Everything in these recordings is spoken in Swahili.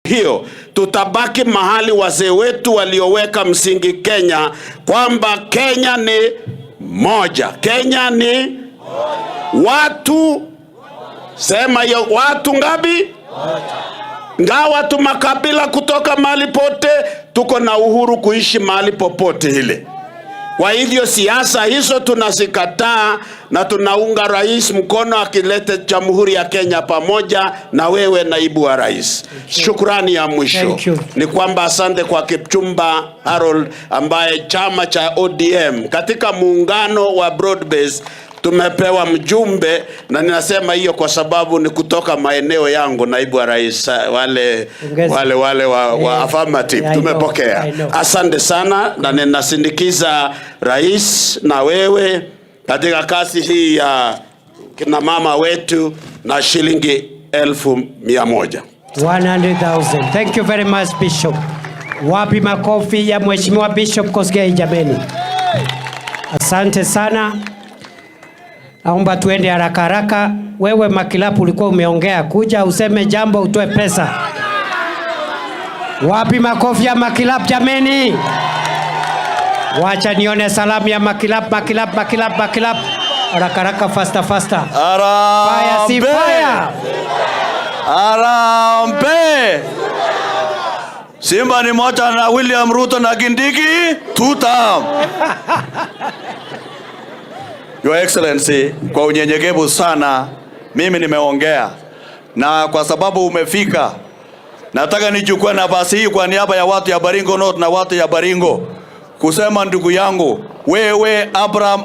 hiyo tutabaki mahali wazee wetu walioweka msingi Kenya, kwamba Kenya ni moja. Kenya ni watu, sema hiyo, watu ngapi? Ngawa tu makabila kutoka mahali pote, tuko na uhuru kuishi mahali popote ile. Kwa hivyo siasa hizo tunazikataa na tunaunga rais mkono akilete Jamhuri ya Kenya pamoja na wewe naibu wa rais. Shukrani ya mwisho ni kwamba asante kwa Kipchumba Harold ambaye chama cha ODM katika muungano wa Broadbase tumepewa mjumbe, na ninasema hiyo kwa sababu ni kutoka maeneo yangu, naibu wa rais, wale wa affirmative tumepokea. Asante sana, na ninasindikiza rais na wewe katika kazi hii ya kina mama wetu na shilingi 100,000. 100,000. Thank you very much, Bishop. Wapi makofi ya Mheshimiwa Bishop Kosgei jameni. Asante sana. Naomba tuende haraka haraka. Wewe Makilapu ulikuwa umeongea, kuja useme jambo utoe pesa. Wapi makofi ya Makilapu jameni? Wacha nione salamu ya Makilapu. Haraka haraka, faster. Fire si fire. Arambe. Simba ni moja na William Ruto na Kindiki tutam. Your Excellency, kwa unyenyekevu sana mimi nimeongea, na kwa sababu umefika nataka nichukue nafasi hii kwa niaba ya watu ya Baringo North na watu ya Baringo kusema, ndugu yangu, wewe Abraham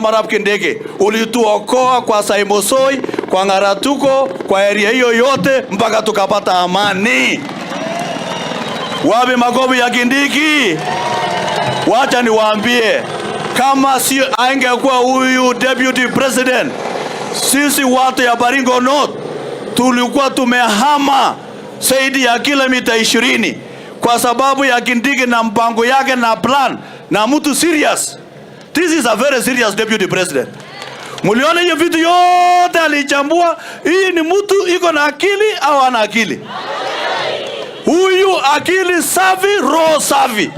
Arap Kindiki ulituokoa kwa Saimosoi, kwa Ngaratuko, kwa area hiyo yote mpaka tukapata amani. Wapi makofi ya Kindiki? Wacha niwaambie, kama si angekuwa huyu deputy president, sisi watu ya Baringo North tulikuwa tumehama zaidi ya kilomita 20 kwa sababu ya Kindiki na mpango yake na plan na mtu serious. This is a very serious deputy president. Muliona hiyo vitu yote alichambua. Hii ni mtu iko na akili au ana akili? Huyu akili safi, roho safi.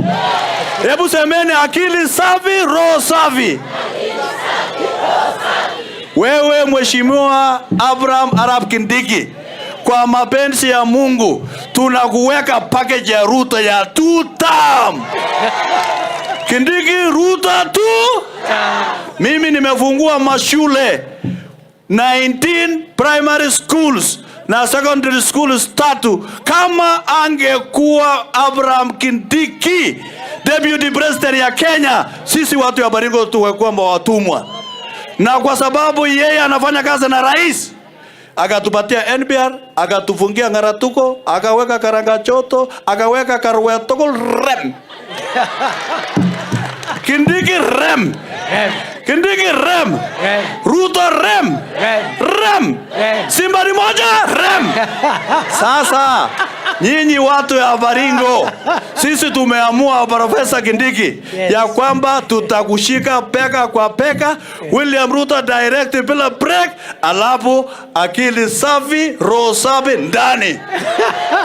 Hebu semeni akili safi, roho safi. Wewe Mheshimiwa Abraham Arap Kindiki, kwa mapenzi ya Mungu tunakuweka package ya Ruto ya 2 term. Kindiki Ruto 2. Mimi nimefungua mashule 19 primary schools na secondary schools 3. Kama angekuwa Abraham Kindiki deputy president ya Kenya, sisi watu ya Baringo tungekuwa watumwa. Na kwa sababu yeye anafanya kazi na rais, akatupatia NBR, akatufungia Ngaratuko, akaweka Karangachoto, akaweka Karwetoko rem. Kindiki rem. Kindiki rem. Ruto rem. Rem. Simba ni moja rem. Sasa nyinyi watu ya Baringo, sisi tumeamua Profesa Kindiki ya kwamba tutakushika peka kwa peka. William Ruto direct bila break, alafu akili safi, roho safi ndani.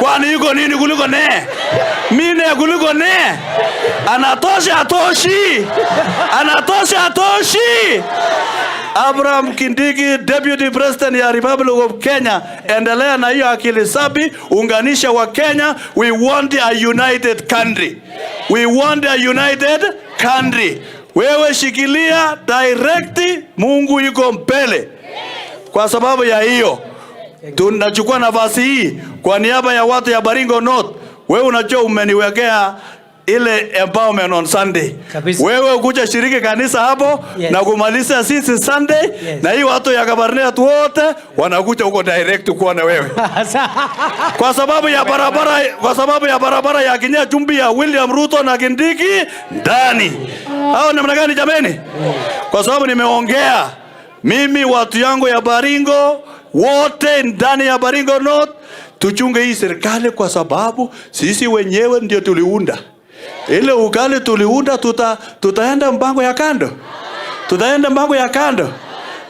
Kwani yuko nini kuliko ne? Mine kuliko ne? Anatosha atoshi. Anatosha atoshi. Abraham Kindiki deputy president ya Republic of Kenya, endelea na hiyo akili safi, unganisha wa Kenya. We want a united country. We want a united country. Wewe shikilia direct, Mungu yuko mbele. Kwa sababu ya hiyo tunachukua nafasi hii kwa niaba ya watu ya Baringo North. Wewe unajua umeniwekea ile empowerment on Sunday. Kabisa. Wewe ukuja shiriki kanisa hapo na kumaliza sisi Sunday na hii watu ya Kabarnet wote wanakuja huko direct kuona wewe. Kwa sababu ya barabara ya Kenya Chumbi ya William Ruto na Kindiki ndani. Hao namna gani jameni? Kwa sababu nimeongea mimi watu yangu ya Baringo wote ndani ya Baringo North tuchunge hii serikali, kwa sababu sisi wenyewe ndio tuliunda. Ile ukali tuliunda, tutaenda mpango ya kando. Tutaenda mpango ya kando.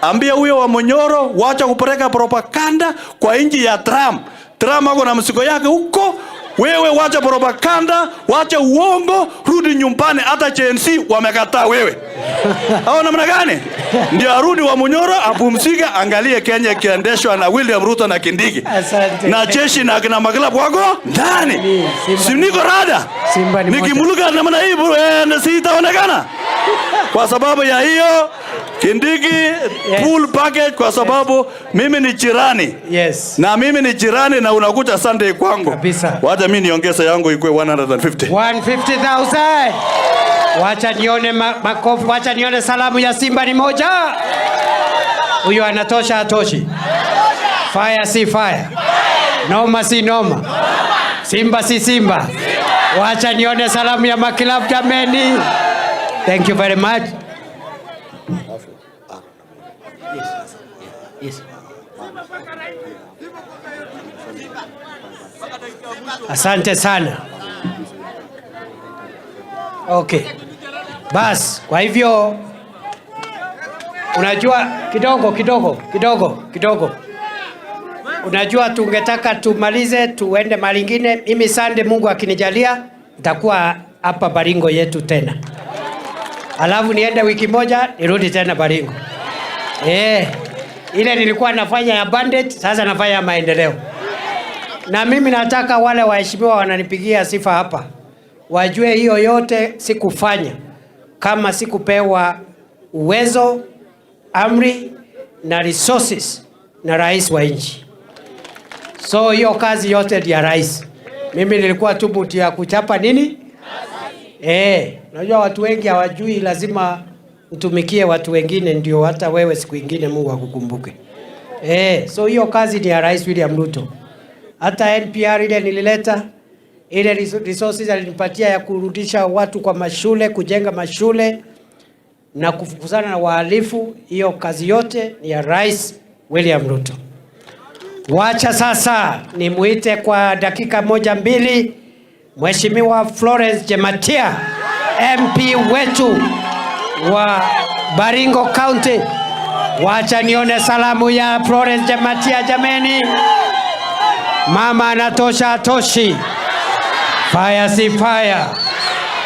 Ambia huyo wa Monyoro wacha kupeleka propaganda kwa inji ya Trump. Trump ako na msiko yake huko. Wewe wacha propaganda, wacha uongo, rudi nyumbani. Hata JNC wamekataa wewe. Hao namna gani? Ndio arudi wa Munyoro apumzike, angalie Kenya kiendeshwa na William Ruto na Kindiki. Asante. Na jeshi na kina maklabu wako ndani. Si niko rada. Nikimuluka namna hii sitaonekana. Kwa sababu ya hiyo Kindiki full package, kwa sababu mimi ni jirani. Yes. Na mimi ni jirani na unakuja Sunday kwangu. Kabisa. Wacha mimi niongeze yangu ikuwe 150. 150,000. Wacha nione makofi, wacha nione salamu ya Simba ni moja. Huyo anatosha atoshi. Fire si fire. Noma si noma. Simba si Simba. Wacha nione salamu ya makilabu jameni. Thank you very much. Yes. Asante sana. Okay. Bas, kwa hivyo unajua kidogo. Unajua tungetaka tumalize tuende malingine. Mimi Sunday Mungu akinijalia nitakuwa hapa Baringo yetu tena. Alafu niende wiki moja nirudi tena Baringo. Ile nilikuwa nafanya ya bandit, sasa nafanya ya maendeleo. Na mimi nataka wale waheshimiwa wananipigia sifa hapa wajue hiyo yote sikufanya kama sikupewa uwezo, amri na resources na rais wa nchi. So hiyo kazi yote ni ya rais. Mimi nilikuwa tu mtu ya kuchapa nini? Unajua watu wengi hawajui lazima utumikie watu wengine ndio hata wewe siku nyingine Mungu akukumbuke. So hiyo kazi ni ya Rais William Ruto. Hata NPR ile nilileta, ile resources alinipatia ya kurudisha watu kwa mashule, kujenga mashule na kufukuzana na wahalifu, hiyo kazi yote ni ya Rais William Ruto. Wacha sasa nimuite kwa dakika 1-2 Mheshimiwa Florence Jematia, MP wetu wa Baringo County. Wacha nione salamu ya Florence Jematia jameni. Mama anatosha atoshi. Fire si fire.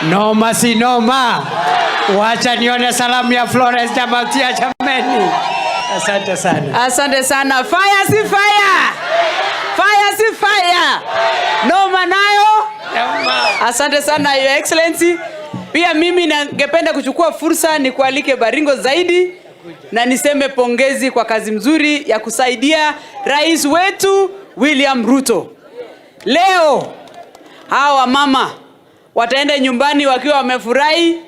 Noma si noma. Wacha nione salamu ya Florence Jematia jameni. Asante sana. Asante sana. Fire si fire. Fire si fire. Noma nayo. Asante sana Your Excellency. Pia mimi ningependa kuchukua fursa ni kualike Baringo zaidi na niseme pongezi kwa kazi mzuri ya kusaidia rais wetu William Ruto. Leo hawa mama wataenda nyumbani wakiwa wamefurahi,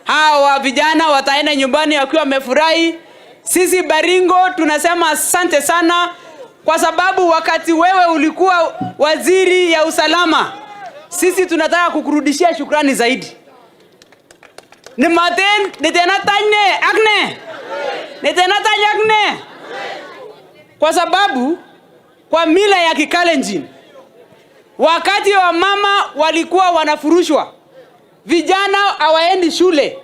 hawa vijana wataenda nyumbani wakiwa wamefurahi. Sisi Baringo tunasema asante sana kwa sababu wakati wewe ulikuwa waziri ya usalama, sisi tunataka kukurudishia shukrani zaidi. Ni maten nitenatanye akne kwa sababu kwa mila ya Kikalenjin wakati wa mama walikuwa wanafurushwa, vijana hawaendi shule,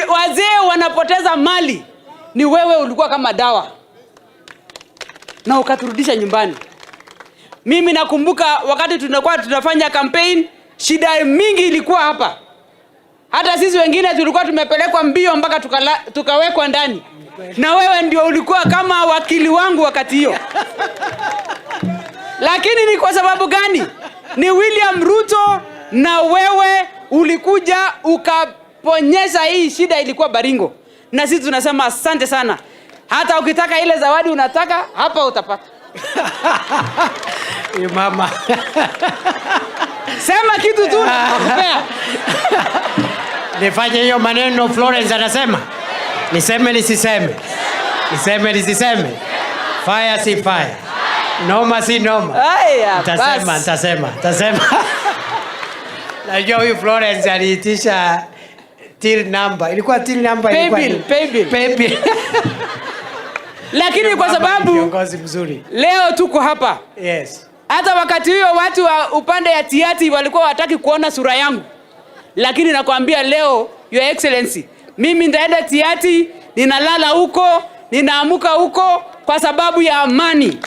wazee wanapoteza mali, ni wewe ulikuwa kama dawa na ukaturudisha nyumbani. Mimi nakumbuka wakati tunafanya campaign, shida mingi ilikuwa hapa. Hata sisi wengine tulikuwa tumepelekwa mbio mpaka tukawekwa ndani. Na wewe ndio ulikuwa kama wakili wangu wakati hiyo. Lakini ni kwa sababu gani? Ni William Ruto na wewe ulikuja ukaponyesha hii shida ilikuwa Baringo. Na sisi tunasema asante sana. Hata ukitaka ile zawadi unataka, hapa utapata. Mama. Sema kitu tu nakupea. Nifanye hiyo maneno Florence anasema. Niseme nisiseme. Niseme nisiseme. Fire si fire. Noma si noma. Haya, Nitasema. Najua huyu Florence aliitisha till number. Ilikuwa till number. Pay bill. Lakini kwa sababu kiongozi mzuri. Leo tuko hapa. Yes. Hata wakati hiyo watu wa upande ya tiati walikuwa wataki kuona sura yangu. Lakini nakwambia leo Your Excellency, mimi ndaenda tiati, ninalala huko, ninaamuka huko kwa sababu ya amani.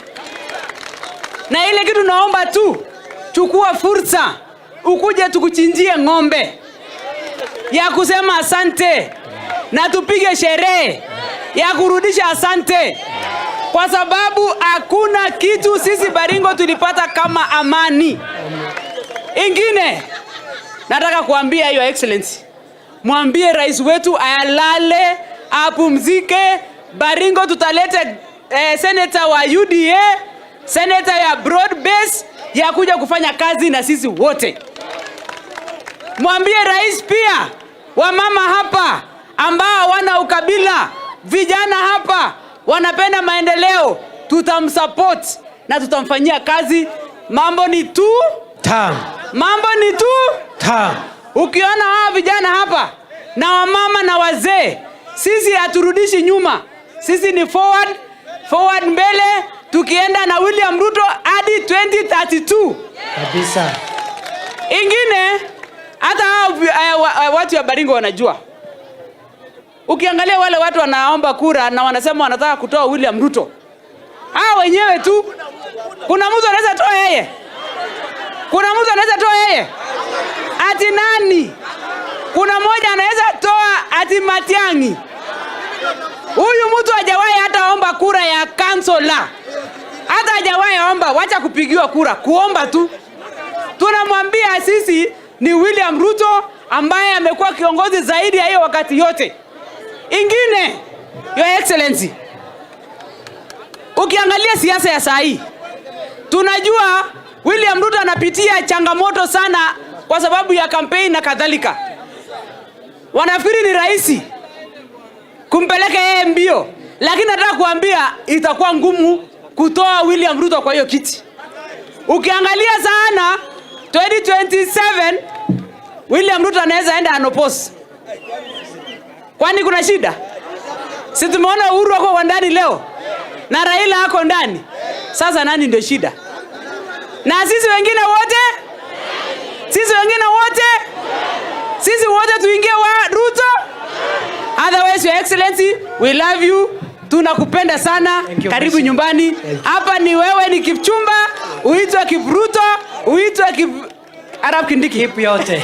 Na ile kitu naomba tu, chukua fursa ukuje tukuchinjie ng'ombe ya kusema asante na tupige sherehe ya kurudisha asante, kwa sababu hakuna kitu sisi Baringo tulipata kama amani. Ingine nataka kuambia Your Excellency, mwambie rais wetu alale apumzike. Baringo tutalete senator wa UDA, senator ya broad base ya kuja kufanya kazi na sisi wote. Mwambie rais pia wamama hapa ambao wana ukabila, vijana hapa wanapenda maendeleo, tutamsupport na tutamfanyia kazi. Mambo ni tu tam. Mambo ni tu tam. Ukiona hawa vijana hapa na wamama na wazee, sisi haturudishi nyuma. Sisi ni forward mbele, tukienda na William Ruto hadi 2032. Kabisa. Ingine hata watu ya Baringo wanajua. Ukiangalia wale watu wanaomba kura na wanasema wanataka kutoa William Ruto, hao wenyewe tu. Kuna mtu anaweza toa yeye? Kuna mtu anaweza toa yeye? Ati nani? Kuna mmoja anaweza toa ati Matiang'i. Huyu mtu hajawahi hata omba kura ya kansela. Hata hajawahi omba, wacha kupigiwa kura, kuomba tu. Tunamwambia sisi ni William Ruto ambaye amekuwa kiongozi zaidi ya hiyo wakati yote. Ingine, Your Excellency, ukiangalia siasa ya saa hii, tunajua William Ruto anapitia changamoto sana kwa sababu ya kampeni na kadhalika. Wanafikiri ni rahisi kumpeleka yeye mbio, lakini nataka kuambia itakuwa ngumu kutoa William Ruto kwa hiyo kiti. Ukiangalia sana 2027 William Ruto anaweza enda anopose. Kwani kuna shida? Si tumeona Uhuru wako ndani leo na Raila hako ndani. Sasa nani ndio shida? Na sisi wengine wote? Sisi wote tuingie wa Ruto? Otherwise, Your Excellency, we love you. Tunakupenda sana. Karibu nyumbani. Hapa ni wewe ni Kipchumba, uitwe Kipruto, uitwe Arab Kindiki. Keep yote.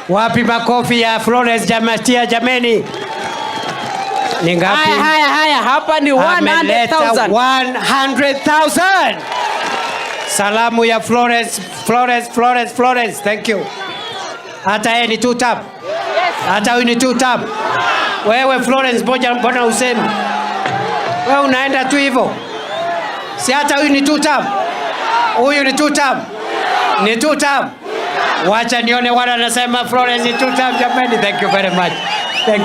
Wapi makofi ya Florence Jamatia jameni? Ni ngapi? Haya, hapa ni 100,000. 100,000. Salamu ya Florence. Thank you. Hata yeye ni 2 tab. Yes. Hata huyu ni 2 tab. Wewe Florence mbona usemi? Wewe unaenda tu hivyo. Si hata huyu ni 2 tab. Huyu ni 2 tab. Ni 2 tab. Wacha nione wale wanasema Florence ni 2 tab jamani. Thank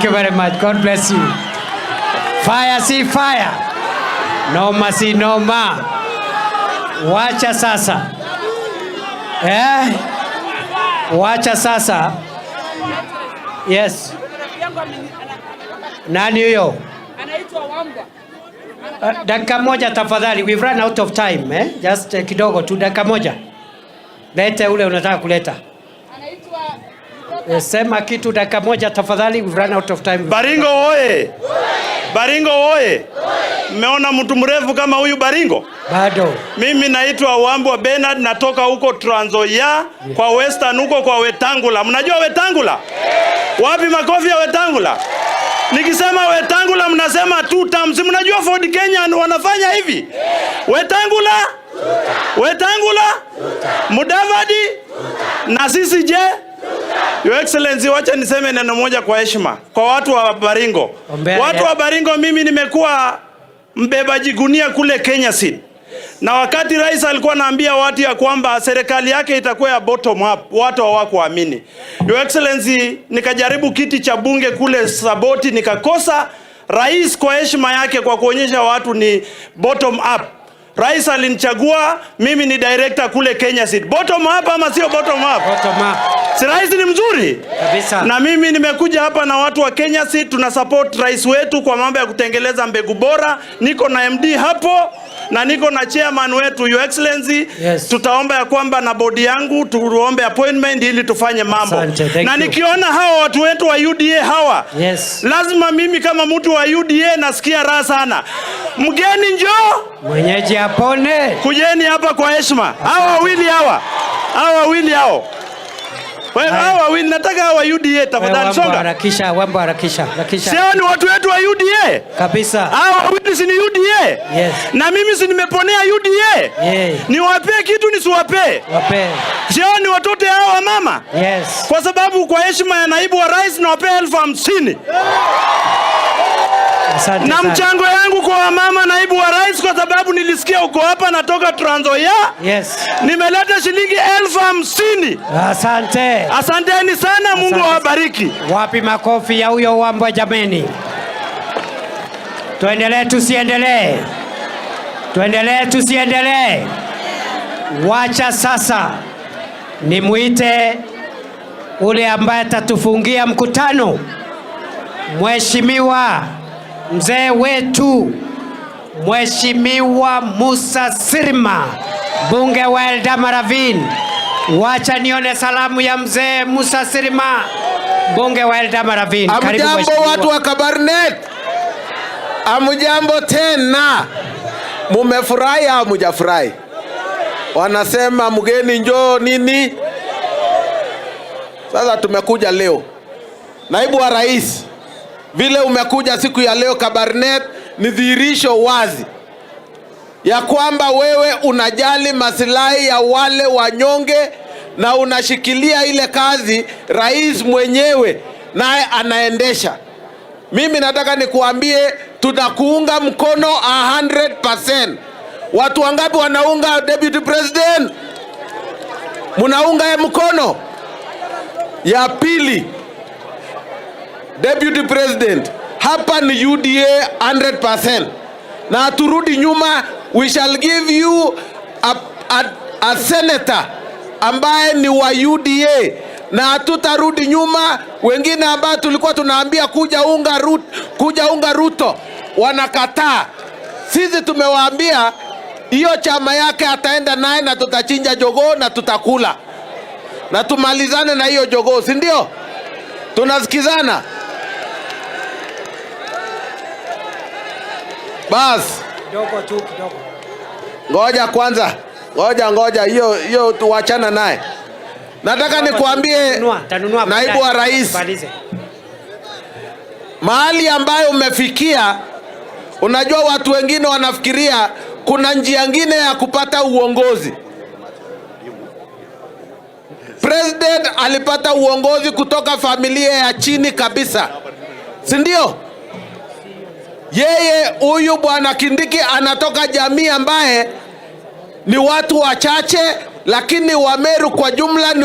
you very much. God bless you. Fire si fire. Noma si noma. Wacha sasa. Wacha sasa. Yes. Nani huyo? Anaitwa Wamba. Dakika moja tafadhali. We've run out of time. Just kidogo tu, dakika moja. Lete ule unataka kuleta. Anaitwa sema kitu dakika moja tafadhali. We've run out of time. Baringo oye. Baringo oye. Mmeona mtu mrefu kama huyu Baringo? Bado. Mimi naitwa Wambwa Bernard, natoka huko Trans Nzoia, kwa Western huko kwa Wetangula. Mnajua Wetangula? Wapi makofi ya Wetangula? Nikisema Wetangula mnasema 2 terms. Mnajua Ford Kenya wanafanya hivi? Wetangula? Mudavadi? Na sisi je? Your Excellency, wacha niseme neno moja kwa heshima kwa watu wa Baringo. Watu wa Baringo, mimi nimekuwa mbebaji gunia kule Kenya Seed. Na wakati rais alikuwa anaambia watu ya kwamba serikali yake itakuwa ya bottom up, watu hawakuamini. Your Excellency, nikajaribu kiti cha bunge kule Saboti nikakosa. Rais kwa heshima yake, kwa kuonyesha watu ni bottom up, rais alinichagua mimi ni director kule Kenya Seed. Bottom up ama sio bottom up? Bottom up. Si rais ni mzuri? Kabisa. Na mimi nimekuja hapa na watu wa Kenya Seed, tuna support rais wetu kwa mambo ya kutengeleza mbegu bora. Niko na MD hapo. na niko na chairman wetu Your Excellency. Yes. Tutaomba ya kwamba na bodi yangu tuombe appointment ili tufanye mambo. Asante, na nikiona hawa watu wetu wa UDA hawa, yes, lazima mimi kama mtu wa UDA nasikia raha sana. Mgeni njoo, mwenyeji apone. kujeni hapa kwa heshima. Hawa wawili hao. Hawa wawili nataka hawa UDA tafadhali songa. Harakisha. Sio ni watu wetu wa UDA? Kabisa. Hawa wawili si ni UDA? Yes. Na mimi si nimeponea UDA? Yeah. Niwapee kitu nisiwapee? Wapee. Sio ni watoto hawa mama? Yes. Kwa sababu kwa heshima ya naibu wa rais nawapea 50,000. Asante na sana. Mchango yangu kwa mama naibu wa rais, kwa sababu nilisikia uko hapa, natoka Trans Nzoia. Yes. Nimeleta shilingi 50,000. Asante. Asanteni sana, Mungu awabariki. Wapi makofi ya huyo Wambwa jameni? Tuendelee tusiendelee? Wacha sasa nimuite ule ambaye atatufungia mkutano, Mheshimiwa mzee wetu, Mheshimiwa Musa Sirma, bunge wa Eldama Ravine. Wacha nione salamu ya mzee Musa Sirma, bunge wa Eldama Ravine. Karibu mheshimiwa. Watu wa Kabarnet, amujambo tena. Mumefurahi au mujafurahi? Wanasema mgeni njoo nini? Sasa tumekuja leo, naibu wa rais, vile umekuja siku ya leo Kabarnet ni dhihirisho wazi ya kwamba wewe unajali maslahi ya wale wanyonge na unashikilia ile kazi rais mwenyewe naye anaendesha. Mimi nataka nikuambie tutakuunga mkono 100%. Watu wangapi wanaunga deputy president? Munaunga mkono? Ya pili, deputy president, hapa ni UDA 100%. Na turudi nyuma, we shall give you a senator ambaye ni wa UDA, na tutarudi nyuma. Wengine ambao tulikuwa tunaambia kuja unga Ruto wanakataa. Sisi tumewaambia hiyo chama yake ataenda naye, na tutachinja jogoo na tutakula na tumalizane na hiyo jogoo, si ndio? Tunasikizana? Bas kidogo. Ngoja kwanza, ngoja hiyo tuachana naye. Nataka nikuambie naibu wa rais, mahali ambayo umefikia, unajua watu wengine wanafikiria kuna njia nyingine ya kupata uongozi. President alipata uongozi kutoka familia ya chini kabisa, si ndio? Yeye huyu bwana Kindiki anatoka jamii ambaye ni watu wachache, lakini Wameru kwa jumla ni